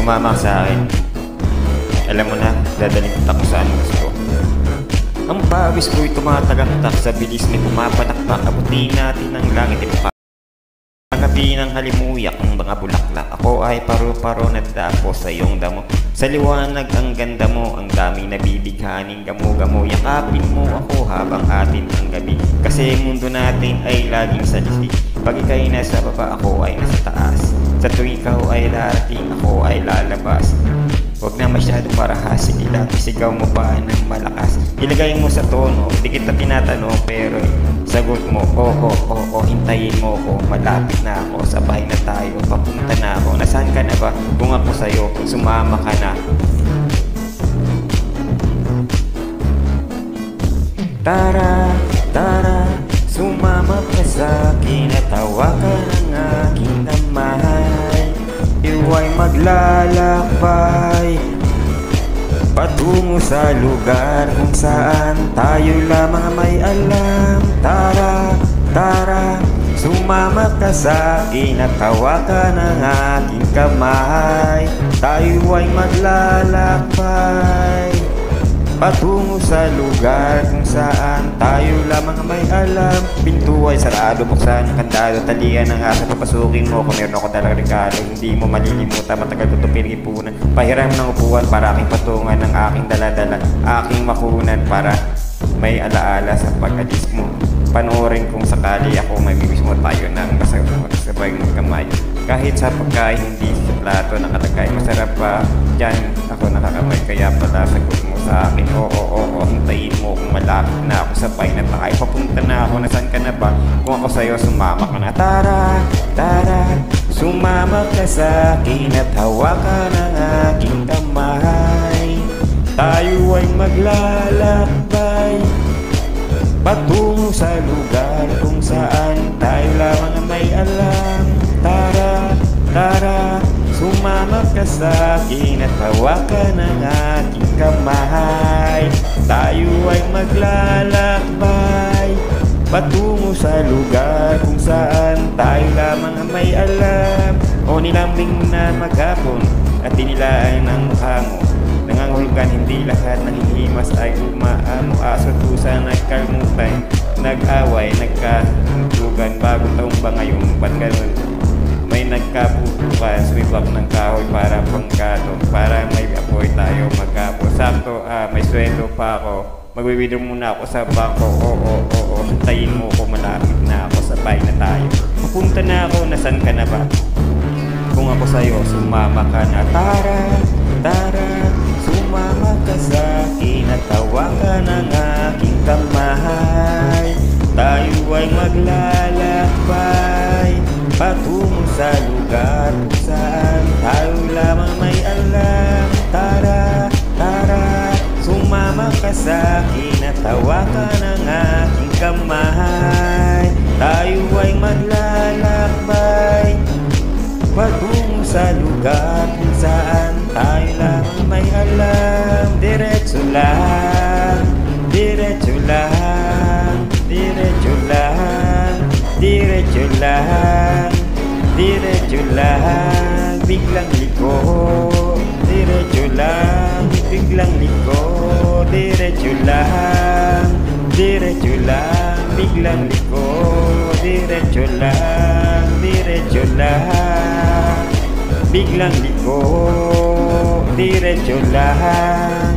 sumama ka sa akin. Alam mo na, dadaling kita kung saan gusto. Ang pawis ko'y tumatagaktak sa bilis na pumapanakpak. Abutin natin ang langit Pagkabi ng halimuyak ng mga bulaklak. Ako ay paro-paro nagdapo sa iyong damo. Sa liwanag ang ganda mo, ang daming nabibighaning gamo-gamo. Yakapin mo ako habang atin ang gabi. Kasi ang mundo natin ay laging salisi. Pag ika'y nasa baba, ako ay nasa taas. Sa tuwing ikaw ay darating, ako ay lalabas. Huwag na masyadong marahasin, ilang isigaw mo pa ng malakas. Ilagay mo sa tono, di kita tinatanong pero sagot mo, oo, hintayin mo ko. Malapit na ako, sabay na tayo, papunta na ako. Nasaan ka na ba? Kung ako sa'yo, sumama ka na. Tara, tara, sumama ka sa'kin at tawakan ang aking kamay. Iwa'y maglalakbay patungo sa lugar kung saan tayo lamang may alam. Tara, tara, sumama ka sa'kin at tawakan ang aking kamay. Tayo ay maglalakbay patungo sa lugar kung saan tayo lamang may alam. Pinto ay sarado, buksan ang kandado, talian ang asa, papasukin mo kung meron ako dalang regalo. Hindi mo malilimutan, matagal ko ito pinipunan. Pahiram ng upuan para aking patungan ng aking daladala, aking makunan para may alaala sa pag-alis mo. Panoorin kung sakali ako mamimiss mo, tayo ng sabay ng kamay. Kahit sa pagkain hindi sa plato nakalagay, masarap pa dyan ako nakakamay. Kaya pala sagot mo sa akin, oo, hintayin mo kung malapit na ako, sabay na tayo, papunta na ako. Nasaan ka na ba? Kung ako sa'yo, sumama ka na. Tara, tara, sumama ka sa'kin at hawakan ang aking kamay. Tayo ay maglalakbay patungo sa lugar kung saan tayo lamang ang may alam. Tara, tara, sumama ka sa'kin at hawakan ang aking kamay. Tayo ay maglalakbay patungo sa lugar kung saan tayo lamang ang may alam. O nilambing na maghapon at dinilaan ang hango. Nangangahulugan, hindi lahat ng hihimas ay umaano. Aso tusa nagkalmutan, nag-away, nagkatuntugan. Bagong taong ba ngayon? Ba't ganun? May nagkaputukan, sumibak ng kahoy para panggatong, para may apoy tayo magkapo. Sakto, may sweldo pa ako. Magwi-withdraw muna ako sa bangko. Oo, hintayin mo ko, malapit na ako, sabay na tayo. Pupunta na ako, nasan ka na ba? Kung ako sa'yo, sumama ka na. Tara, tara, sumama ka sa'kin at tawakan ang aking kamay. Tayo ay maglalakbay patungo sa lugar kung saan tayo lamang may alam. Tara, tara, sumama ka sa'kin at tawakan ang aking kamay. Tayo ay maglalakbay patungo sa lugar kung saan tayo lamang may alam. Diretso lang, diretso lang, diretso lang, diretso lang, diretso lang, biglang liko. Diretso lang, biglang liko. Diretso lang, diretso lang, biglang liko. Diretso lang, diretso lang, biglang liko. Diretso lang.